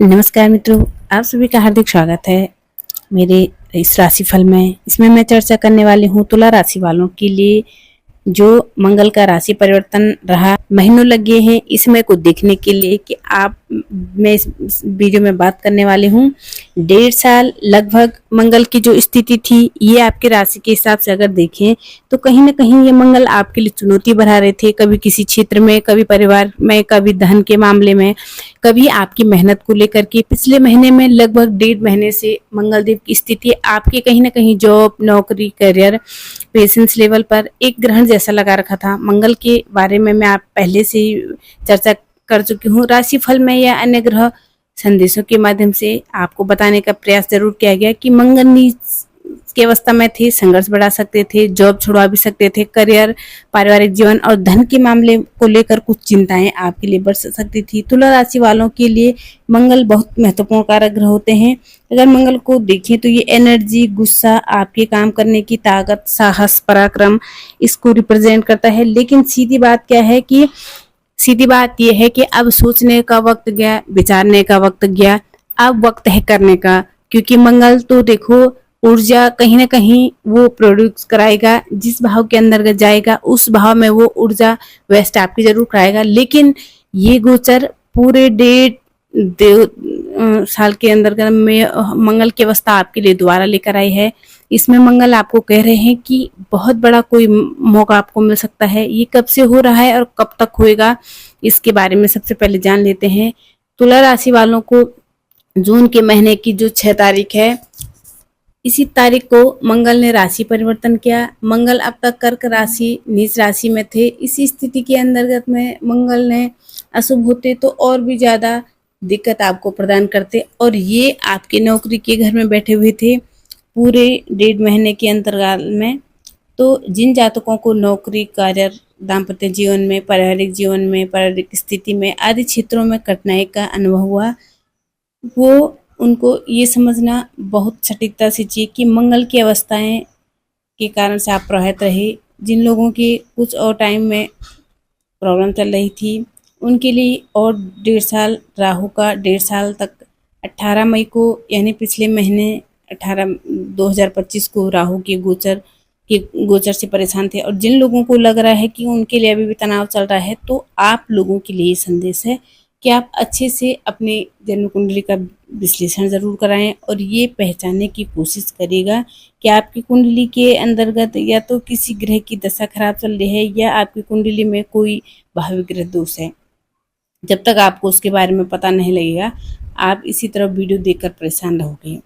नमस्कार मित्रों, आप सभी का हार्दिक स्वागत है मेरे इस राशिफल में। इसमें मैं चर्चा करने वाली हूँ तुला राशि वालों के लिए जो मंगल का राशि परिवर्तन रहा, महीनों लग गए हैं इसमें कुछ देखने के लिए कि आप मैं इस वीडियो में बात करने वाली हूँ 1.5 साल लगभग मंगल की जो स्थिति थी ये आपकी राशि के हिसाब से अगर देखें तो कहीं ना कहीं ये मंगल आपके लिए चुनौती बढ़ा रहे थे, कभी किसी क्षेत्र में, कभी परिवार में, कभी धन के मामले में, कभी आपकी मेहनत को लेकर के। पिछले महीने में लगभग 1.5 महीने से मंगल देव की स्थिति आपके कहीं ना कहीं जॉब, नौकरी, करियर, पेशेंस लेवल पर एक ग्रहण जैसा लगा रखा था। मंगल के बारे में मैं आप पहले से ही चर्चा कर चुकी हूँ। राशिफल में या अन्य ग्रह संदेशों के माध्यम से आपको बताने का प्रयास जरूर किया गया कि मंगल नीच की अवस्था में थे, संघर्ष बढ़ा सकते थे, जॉब छुड़वा भी सकते थे, करियर, पारिवारिक जीवन और धन के मामले को लेकर कुछ चिंताएं आपके लिए बढ़ सकती थी। तुला राशि वालों के लिए मंगल बहुत महत्वपूर्ण कारक ग्रह होते हैं। अगर मंगल को देखें तो ये एनर्जी, गुस्सा, आपके काम करने की ताकत, साहस, पराक्रम इसको रिप्रेजेंट करता है। लेकिन सीधी बात यह है कि अब सोचने का वक्त गया, विचारने का वक्त गया, अब वक्त है करने का। क्योंकि मंगल तो देखो ऊर्जा कहीं ना कहीं वो प्रोड्यूस कराएगा, जिस भाव के अंतर्गत जाएगा उस भाव में वो ऊर्जा वेस्ट आपकी जरूर कराएगा। लेकिन ये गोचर पूरे 1.5 साल के अंतर्गत में मंगल की अवस्था आपके लिए दोबारा लेकर आई है। इसमें मंगल आपको कह रहे हैं कि बहुत बड़ा कोई मौका आपको मिल सकता है। ये कब से हो रहा है और कब तक होएगा इसके बारे में सबसे पहले जान लेते हैं। तुला राशि वालों को जून के महीने की जो 6 तारीख है, इसी तारीख को मंगल ने राशि परिवर्तन किया। मंगल अब तक कर्क राशि नीच राशि में थे। इसी स्थिति के अंतर्गत में मंगल ने अशुभ होते तो और भी ज्यादा दिक्कत आपको प्रदान करते, और ये आपके नौकरी के घर में बैठे हुए थे पूरे 1.5 महीने के अंतर्गत में। तो जिन जातकों को नौकरी, करियर, दाम्पत्य जीवन में, पारिवारिक जीवन में, पारिवारिक स्थिति में आदि क्षेत्रों में कठिनाई का अनुभव हुआ, वो उनको ये समझना बहुत सटीकता से चाहिए कि मंगल की अवस्थाएं के कारण से आप प्रभावित रहे। जिन लोगों की कुछ और टाइम में प्रॉब्लम चल रही थी उनके लिए और 1.5 साल राहु का 1.5 साल तक 18 मई को यानी पिछले महीने 2025 को राहु के गोचर से परेशान थे। और जिन लोगों को लग रहा है कि उनके लिए अभी भी तनाव चल रहा है, तो आप लोगों के लिए संदेश है कि आप अच्छे से अपने जन्म कुंडली का विश्लेषण जरूर कराएं और ये पहचानने की कोशिश करिएगा कि आपकी कुंडली के अंतर्गत या तो किसी ग्रह की दशा खराब चल रही है या आपकी कुंडली में कोई भाविक ग्रह दोष है। जब तक आपको उसके बारे में पता नहीं लगेगा आप इसी तरह वीडियो देखकर परेशान रहोगे।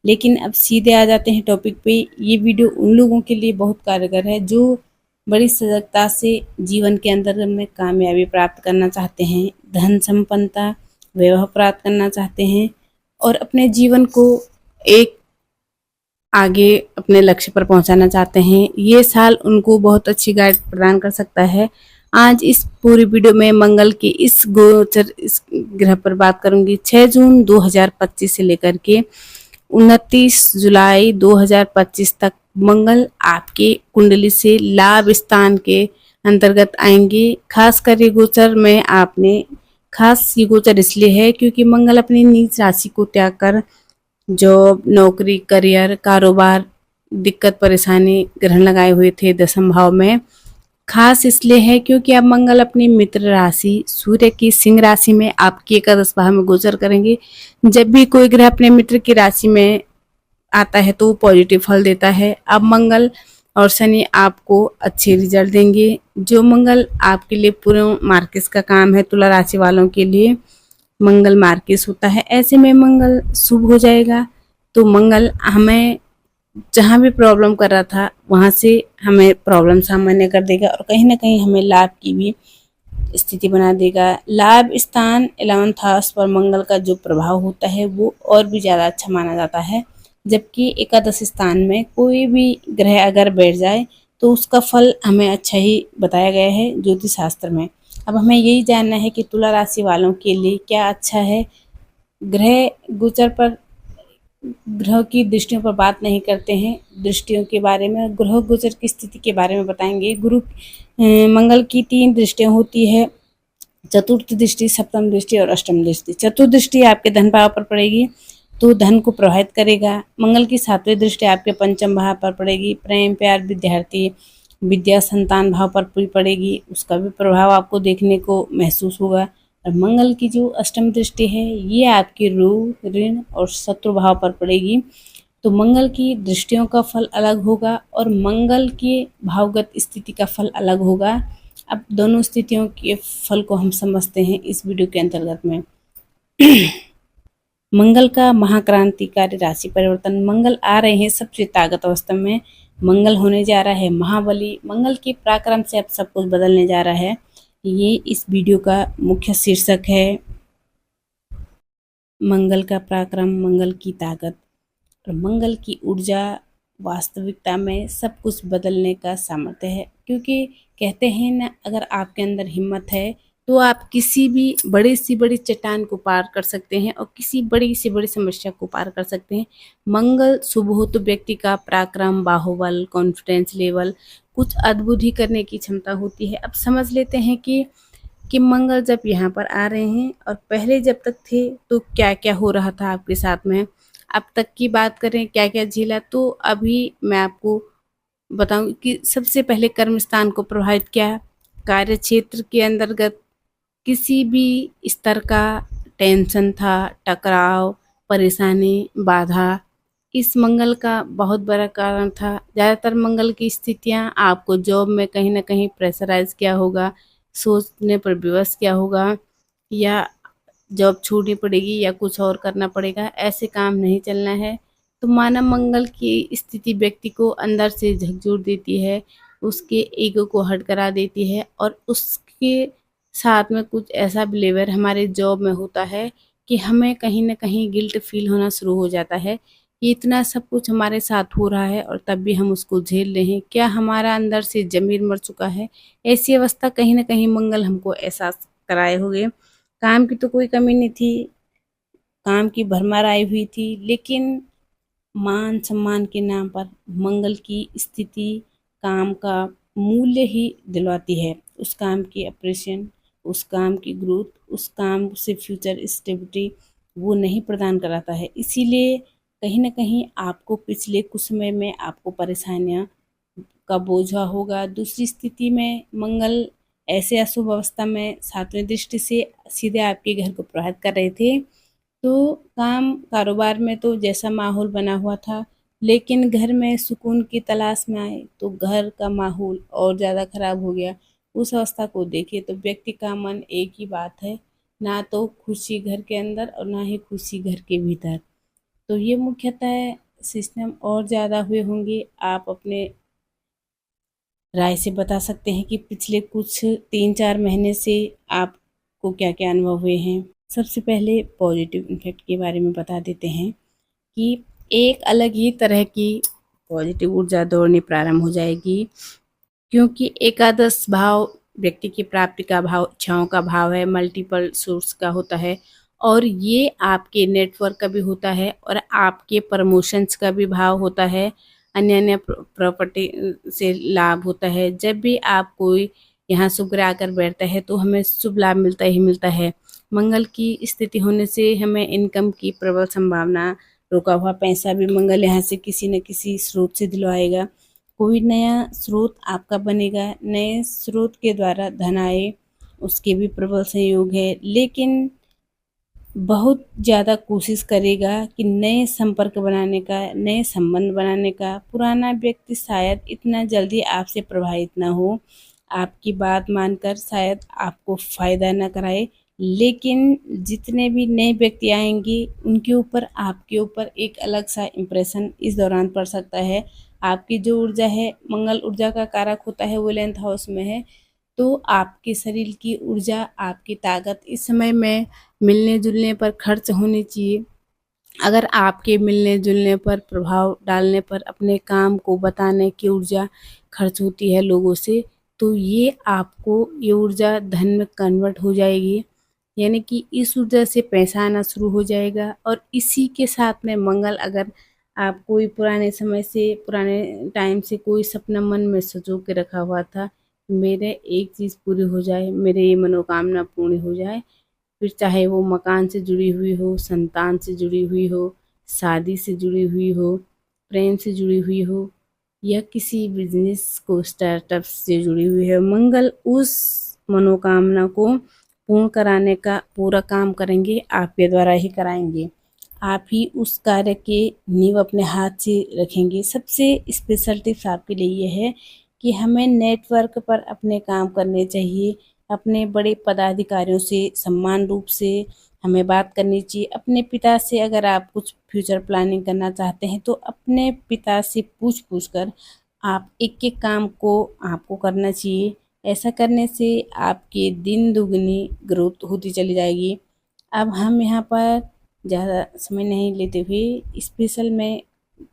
लेकिन अब सीधे आ जाते हैं टॉपिक पे। ये वीडियो उन लोगों के लिए बहुत कारगर है जो बड़ी सजगता से जीवन के अंतर्गत में कामयाबी प्राप्त करना चाहते हैं, धन संपन्नता, वैभव प्राप्त करना चाहते हैं और अपने जीवन को एक आगे अपने लक्ष्य पर पहुंचाना चाहते हैं। ये साल उनको बहुत अच्छी गाइड प्रदान कर सकता है। आज इस पूरी वीडियो में मंगल के इस ग्रह पर बात करूंगी। 6 जून 2025 से लेकर के 29 जुलाई 2025 तक मंगल आपके कुंडली से लाभ स्थान के अंतर्गत आएंगे। खासकर ये गोचर में आपने खास ये गोचर इसलिए है क्योंकि मंगल अपनी नीच राशि को त्याग कर जॉब, नौकरी, करियर, कारोबार, दिक्कत, परेशानी ग्रहण लगाए हुए थे 10वें भाव में। खास इसलिए है क्योंकि अब मंगल अपनी मित्र राशि सूर्य की सिंह राशि में आपके 11वें भाव में गोचर करेंगे। जब भी कोई ग्रह अपने मित्र की राशि में आता है तो वो पॉजिटिव फल देता है। अब मंगल और शनि आपको अच्छे रिजल्ट देंगे। जो मंगल आपके लिए पूरे मार्केस का काम है, तुला राशि वालों के लिए मंगल मार्केस होता है। ऐसे में मंगल शुभ हो जाएगा तो मंगल हमें जहाँ भी प्रॉब्लम कर रहा था वहाँ से हमें प्रॉब्लम सामान्य कर देगा और कहीं ना कहीं हमें लाभ की भी स्थिति बना देगा। लाभ स्थान 11th हाउस पर मंगल का जो प्रभाव होता है वो और भी ज़्यादा अच्छा माना जाता है। जबकि एकादश स्थान में कोई भी ग्रह अगर बैठ जाए तो उसका फल हमें अच्छा ही बताया गया है ज्योतिष शास्त्र में। अब हमें यही जानना है कि तुला राशि वालों के लिए क्या अच्छा है। ग्रह गोचर पर ग्रह की दृष्टियों पर बात नहीं करते हैं, दृष्टियों के बारे में, ग्रह गोचर की स्थिति के बारे में बताएंगे। मंगल की 3 दृष्टियां होती है। चतुर्थ दृष्टि, सप्तम दृष्टि और अष्टम दृष्टि। चतुर्थ दृष्टि आपके धन भाव पर पड़ेगी तो धन को प्रभावित करेगा। मंगल की सातवीं दृष्टि आपके पंचम भाव पर पड़ेगी, प्रेम प्यार विद्यार्थी विद्या संतान भाव पर भी पड़ेगी, उसका भी प्रभाव आपको देखने को महसूस होगा। और मंगल की जो अष्टम दृष्टि है ये आपके रोग ऋण और शत्रु भाव पर पड़ेगी। तो मंगल की दृष्टियों का फल अलग होगा और मंगल के भावगत स्थिति का फल अलग होगा। अब दोनों स्थितियों के फल को हम समझते हैं इस वीडियो के अंतर्गत में। मंगल का महाक्रांतिकारी राशि परिवर्तन। मंगल आ रहे हैं सबसे ताकत अवस्था में। मंगल होने जा रहा है महाबली। मंगल के पराक्रम से अब सब कुछ बदलने जा रहा है। ये इस वीडियो का मुख्य शीर्षक है। मंगल का पराक्रम, मंगल की ताकत और मंगल की ऊर्जा वास्तविकता में सब कुछ बदलने का सामर्थ्य है। क्योंकि कहते हैं ना, अगर आपके अंदर हिम्मत है तो आप किसी भी बड़ी से बड़ी चट्टान को पार कर सकते हैं और किसी बड़ी से बड़ी समस्या को पार कर सकते हैं। मंगल शुभ हो तो व्यक्ति का पराक्रम, बाहुबल, कॉन्फिडेंस लेवल कुछ अद्भुत ही करने की क्षमता होती है। अब समझ लेते हैं कि मंगल जब यहाँ पर आ रहे हैं और पहले जब तक थे तो क्या क्या हो रहा था आपके साथ में। अब तक की बात करें क्या क्या झेला, तो अभी मैं आपको बताऊं कि सबसे पहले कर्म स्थान को प्रभावित किया। कार्य क्षेत्र के अंतर्गत किसी भी स्तर का टेंशन था, टकराव, परेशानी, बाधा, इस मंगल का बहुत बड़ा कारण था। ज़्यादातर मंगल की स्थितियां आपको जॉब में कहीं ना कहीं प्रेशराइज किया होगा, सोचने पर विवश किया होगा, या जॉब छोड़नी पड़ेगी या कुछ और करना पड़ेगा, ऐसे काम नहीं चलना है। तो मानव मंगल की स्थिति व्यक्ति को अंदर से झकझोर देती है, उसके ईगो को हर्ट करा देती है और उसके साथ में कुछ ऐसा बिहेवियर हमारे जॉब में होता है कि हमें कहीं न कहीं गिल्ट फील होना शुरू हो जाता है कि इतना सब कुछ हमारे साथ हो रहा है और तब भी हम उसको झेल रहे हैं। क्या हमारा अंदर से ज़मीर मर चुका है? ऐसी अवस्था कहीं न कहीं मंगल हमको एहसास कराए होंगे। काम की तो कोई कमी नहीं थी, काम की भरमार आई हुई थी, लेकिन मान सम्मान के नाम पर मंगल की स्थिति काम का मूल्य ही दिलवाती है। उस काम की अप्रिसिएशन, उस काम की ग्रोथ, उस काम से फ्यूचर स्टेबिलिटी वो नहीं प्रदान कराता है। इसीलिए कहीं न कहीं आपको पिछले कुछ समय में आपको परेशानियाँ का बोझा होगा। दूसरी स्थिति में मंगल ऐसे अशुभ अवस्था में सातवें दृष्टि से सीधे आपके घर को प्रभावित कर रहे थे। तो काम कारोबार में तो जैसा माहौल बना हुआ था, लेकिन घर में सुकून की तलाश में आए तो घर का माहौल और ज़्यादा खराब हो गया। उस अवस्था को देखिए तो व्यक्ति का मन एक ही बात है, ना तो खुशी घर के अंदर और ना ही खुशी घर के भीतर। तो ये मुख्यतः सिस्टम और ज़्यादा हुए होंगे। आप अपने राय से बता सकते हैं कि पिछले कुछ 3-4 महीने से आपको क्या-क्या अनुभव हुए हैं। सबसे पहले पॉजिटिव इम्पैक्ट के बारे में बता देते हैं कि एक अलग ही तरह की पॉजिटिव ऊर्जा दौड़नी प्रारंभ हो जाएगी, क्योंकि एकादश भाव व्यक्ति की प्राप्ति का भाव, इच्छाओं का भाव है, मल्टीपल सोर्स का होता है और ये आपके नेटवर्क का भी होता है और आपके प्रमोशंस का भी भाव होता है। अन्य प्रॉपर्टी से लाभ होता है। जब भी आप कोई यहाँ शुभ ग्रह आकर बैठता है तो हमें शुभ लाभ मिलता ही मिलता है। मंगल की स्थिति होने से हमें इनकम की प्रबल संभावना, रुका हुआ पैसा भी मंगल यहाँ से किसी न किसी स्रोत से दिलवाएगा। कोई नया स्रोत आपका बनेगा, नए स्रोत के द्वारा धन आए, उसके भी प्रबल संयोग है। लेकिन बहुत ज़्यादा कोशिश करेगा कि नए संपर्क बनाने का, नए संबंध बनाने का। पुराना व्यक्ति शायद इतना जल्दी आपसे प्रभावित ना हो, आपकी बात मानकर शायद आपको फ़ायदा ना कराए, लेकिन जितने भी नए व्यक्ति आएंगे उनके ऊपर आपके ऊपर एक अलग सा इम्प्रेशन इस दौरान पड़ सकता है। आपकी जो ऊर्जा है, मंगल ऊर्जा का कारक होता है, वो 11th हाउस में है। तो आपके शरीर की ऊर्जा, आपकी ताकत इस समय में मिलने जुलने पर खर्च होनी चाहिए। अगर आपके मिलने जुलने पर, प्रभाव डालने पर, अपने काम को बताने की ऊर्जा खर्च होती है लोगों से, तो ये आपको ये ऊर्जा धन में कन्वर्ट हो जाएगी। यानी कि इस ऊर्जा से पैसा आना शुरू हो जाएगा। और इसी के साथ में मंगल, अगर आप कोई पुराने समय से, पुराने टाइम से कोई सपना मन में सजो के रखा हुआ था, मेरे एक चीज़ पूरी हो जाए, मेरे ये मनोकामना पूर्ण हो जाए। फिर चाहे वो मकान से जुड़ी हुई हो, संतान से जुड़ी हुई हो, शादी से जुड़ी हुई हो, प्रेम से जुड़ी हुई हो, या किसी बिजनेस को स्टार्टअप से जुड़ी हुई है, मंगल उस मनोकामना को पूर्ण कराने का पूरा काम करेंगे, आपके द्वारा ही कराएंगे। आप ही उस कार्य के नींव अपने हाथ से रखेंगे। सबसे स्पेशल टिप्स आपके लिए ये है कि हमें नेटवर्क पर अपने काम करने चाहिए। अपने बड़े पदाधिकारियों से सम्मान रूप से हमें बात करनी चाहिए। अपने पिता से अगर आप कुछ फ्यूचर प्लानिंग करना चाहते हैं तो अपने पिता से पूछ कर आप एक एक काम को आपको करना चाहिए। ऐसा करने से आपके दिन दुगनी ग्रोथ होती चली जाएगी। अब हम यहाँ पर ज़्यादा समय नहीं लेते हुए स्पेशल मैं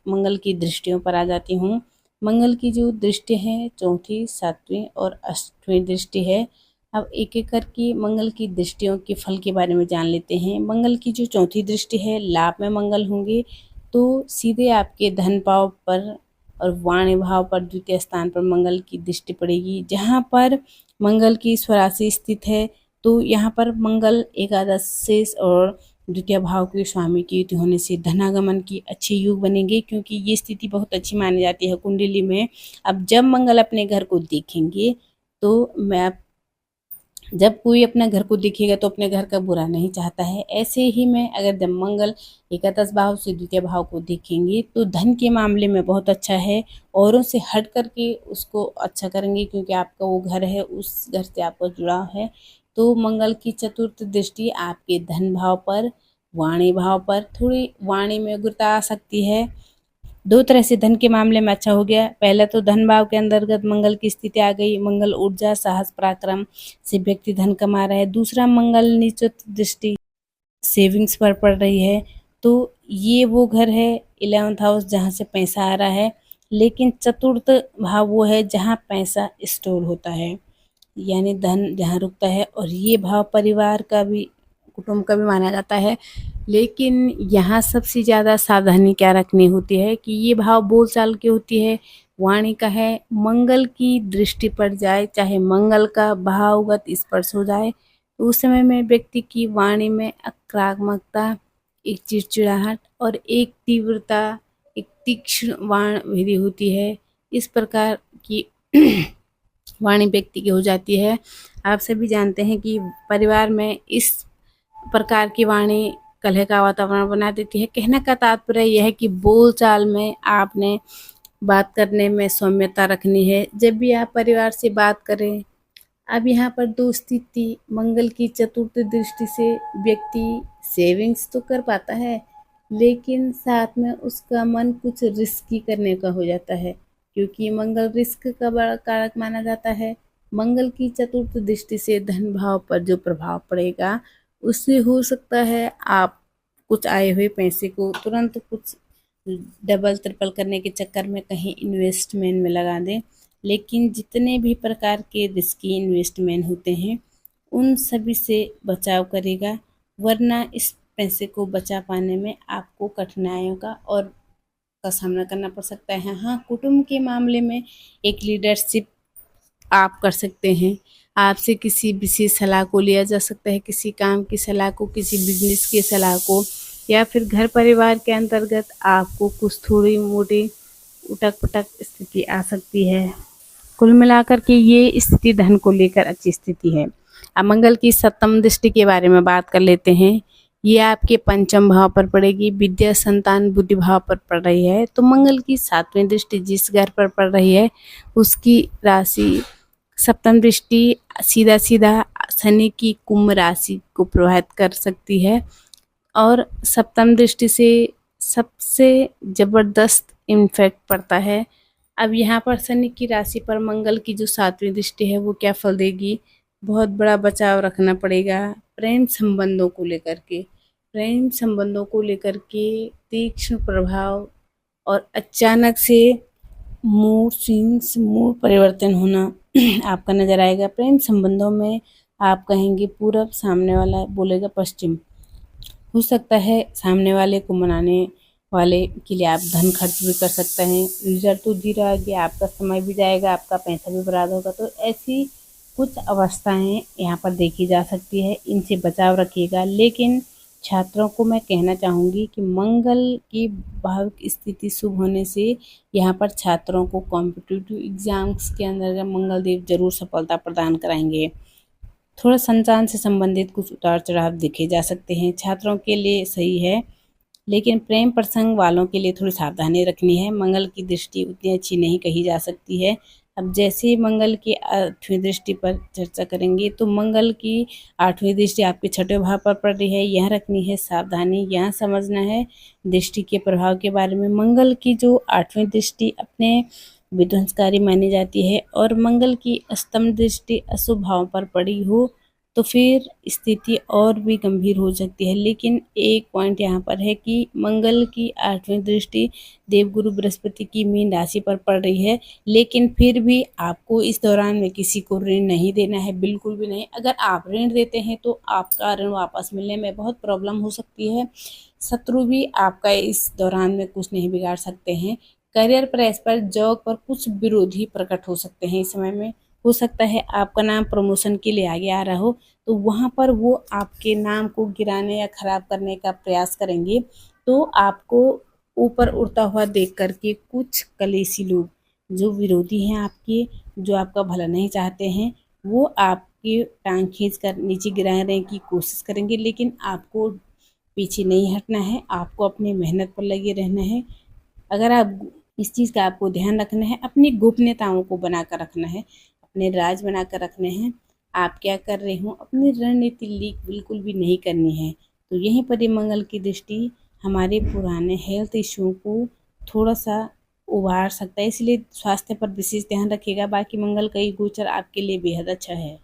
मंगल की दृष्टियों पर आ जाती हूँ। मंगल की जो दृष्टि है, चौथी, सातवीं और अष्टवीं दृष्टि है। अब एक एक करके मंगल की दृष्टियों के फल के बारे में जान लेते हैं। मंगल की जो चौथी दृष्टि है, लाभ में मंगल होंगे तो सीधे आपके धन भाव पर और वाणी भाव पर द्वितीय स्थान पर मंगल की दृष्टि पड़ेगी। जहाँ पर मंगल की स्वराशि स्थित है तो यहाँ पर मंगल एकादश शेष और द्वितीय भाव के स्वामी की युति होने से धनागमन की अच्छे योग बनेंगे, क्योंकि ये स्थिति बहुत अच्छी मानी जाती है कुंडली में। अब जब मंगल अपने घर को देखेंगे तो मैं जब कोई अपना घर को देखेगा तो अपने घर का बुरा नहीं चाहता है। ऐसे ही में अगर जब मंगल एकादश भाव से द्वितीय भाव को देखेंगे तो धन के मामले में बहुत अच्छा है। औरों से हट करके उसको अच्छा करेंगे, क्योंकि आपका वो घर है, उस घर से आपका जुड़ाव है। तो मंगल की चतुर्थ दृष्टि आपके धन भाव पर, वाणी भाव पर, थोड़ी वाणी में उग्रता आ सकती है। दो तरह से धन के मामले में अच्छा हो गया। पहला तो धन भाव के अंतर्गत मंगल की स्थिति आ गई। मंगल ऊर्जा, साहस, पराक्रम से व्यक्ति धन कमा रहा है। दूसरा, मंगल नीचों दृष्टि सेविंग्स पर पड़ रही है। तो ये वो घर है 11th हाउस जहाँ से पैसा आ रहा है, लेकिन चतुर्थ भाव वो है जहाँ पैसा स्टोर होता है, यानी धन जहाँ रुकता है। और ये भाव परिवार का भी, कुटुंब का भी माना जाता है। लेकिन यहाँ सबसे ज़्यादा सावधानी क्या रखनी होती है कि ये भाव बोलचाल की होती है, वाणी का है। मंगल की दृष्टि पड़ जाए, चाहे मंगल का भावगत स्पर्श हो जाए, तो उस समय में व्यक्ति की वाणी में आक्रामकता, एक चिड़चिड़ाहट और एक तीव्रता, एक तीक्ष्ण वाण भेदी होती है। इस प्रकार की वाणी व्यक्ति की हो जाती है। आप सभी जानते हैं कि परिवार में इस प्रकार की वाणी कलह का वातावरण बना देती है। कहने का तात्पर्य यह है कि बोलचाल में आपने बात करने में सौम्यता रखनी है जब भी आप परिवार से बात करें। अब यहाँ पर दो स्थिति, मंगल की चतुर्थ दृष्टि से व्यक्ति सेविंग्स तो कर पाता है, लेकिन साथ में उसका मन कुछ रिस्की करने का हो जाता है, क्योंकि मंगल रिस्क का बड़ा कारक माना जाता है। मंगल की चतुर्थ दृष्टि से धन भाव पर जो प्रभाव पड़ेगा उससे हो सकता है आप कुछ आए हुए पैसे को तुरंत कुछ डबल ट्रिपल करने के चक्कर में कहीं इन्वेस्टमेंट में लगा दें। लेकिन जितने भी प्रकार के रिस्की इन्वेस्टमेंट होते हैं उन सभी से बचाव करेगा, वरना इस पैसे को बचा पाने में आपको कठिनाइयों का सामना करना पड़ सकता है। हाँ, कुटुंब के मामले में एक लीडरशिप आप कर सकते हैं। आपसे किसी विशेष सलाह को लिया जा सकता है, किसी काम की सलाह को, किसी बिजनेस की सलाह को, या फिर घर परिवार के अंतर्गत आपको कुछ थोड़ी मोटी उटक-पटक स्थिति आ सकती है। कुल मिलाकर के ये स्थिति धन को लेकर अच्छी स्थिति है। अब मंगल की सप्तम दृष्टि के बारे में बात कर लेते हैं। ये आपके पंचम भाव पर पड़ेगी, विद्या, संतान, बुद्धि भाव पर पड़ रही है। तो मंगल की सातवीं दृष्टि जिस घर पर पड़ रही है उसकी राशि, सप्तम दृष्टि सीधा सीधा शनि की कुंभ राशि को प्रभावित कर सकती है। और सप्तम दृष्टि से सबसे जबरदस्त इम्पैक्ट पड़ता है। अब यहाँ पर शनि की राशि पर मंगल की जो सातवीं दृष्टि है वो क्या फल देगी, बहुत बड़ा बचाव रखना पड़ेगा प्रेम संबंधों को लेकर के। प्रेम संबंधों को लेकर के तीक्ष्ण प्रभाव और अचानक से मूड परिवर्तन होना आपका नजर आएगा। प्रेम संबंधों में आप कहेंगे पूरब, सामने वाला बोलेगा पश्चिम। हो सकता है सामने वाले को मनाने वाले के लिए आप धन खर्च भी कर सकते हैं। रिजल्ट तो 0 आ गया, आपका समय भी जाएगा, आपका पैसा भी बर्बाद होगा। तो ऐसी कुछ अवस्थाएं यहाँ पर देखी जा सकती है, इनसे बचाव रखिएगा। लेकिन छात्रों को मैं कहना चाहूँगी कि मंगल की भाविक स्थिति शुभ होने से यहाँ पर छात्रों को कॉम्पिटिटिव एग्जाम्स के अंदर मंगल देव जरूर सफलता प्रदान कराएंगे। थोड़ा संतान से संबंधित कुछ उतार चढ़ाव देखे जा सकते हैं, छात्रों के लिए सही है, लेकिन प्रेम प्रसंग वालों के लिए थोड़ी सावधानी रखनी है। मंगल की दृष्टि उतनी अच्छी नहीं कही जा सकती है। अब जैसे ही मंगल की 8वीं दृष्टि पर चर्चा करेंगे, तो मंगल की 8वीं दृष्टि आपके छठे भाव पर पड़ रही है। यह रखनी है सावधानी, यह समझना है दृष्टि के प्रभाव के बारे में। मंगल की जो 8वीं दृष्टि अपने विध्वंसकारी मानी जाती है, और मंगल की अष्टम दृष्टि अशुभ भाव पर पड़ी हो तो फिर स्थिति और भी गंभीर हो सकती है। लेकिन एक पॉइंट यहाँ पर है कि मंगल की 8वीं दृष्टि देवगुरु बृहस्पति की मीन राशि पर पड़ रही है, लेकिन फिर भी आपको इस दौरान में किसी को ऋण नहीं देना है, बिल्कुल भी नहीं। अगर आप ऋण देते हैं तो आपका ऋण वापस मिलने में बहुत प्रॉब्लम हो सकती है। शत्रु भी आपका इस दौरान में कुछ नहीं बिगाड़ सकते हैं। करियर प्रेस पर, जॉब पर कुछ विरोधी प्रकट हो सकते हैं इस समय में। हो सकता है आपका नाम प्रमोशन के लिए आगे आ रहा हो, तो वहाँ पर वो आपके नाम को गिराने या खराब करने का प्रयास करेंगे। तो आपको ऊपर उड़ता हुआ देख करके कुछ कलेशी लोग जो विरोधी हैं आपके, जो आपका भला नहीं चाहते हैं, वो आपकी टांग खींच कर नीचे गिराने की कोशिश करेंगे। लेकिन आपको पीछे नहीं हटना है, आपको अपनी मेहनत पर लगे रहना है। अगर आप इस चीज़ का आपको ध्यान रखना है, अपनी गोपनीयताओं को बनाकर रखना है, अपने राज बनाकर रखने हैं। आप क्या कर रहे हो, अपनी रणनीति लीक बिल्कुल भी नहीं करनी है। तो यहीं पर ये मंगल की दृष्टि हमारे पुराने हेल्थ इश्यूओं को थोड़ा सा उभार सकता है, इसलिए स्वास्थ्य पर विशेष ध्यान रखिएगा। बाकी मंगल का ये गोचर आपके लिए बेहद अच्छा है।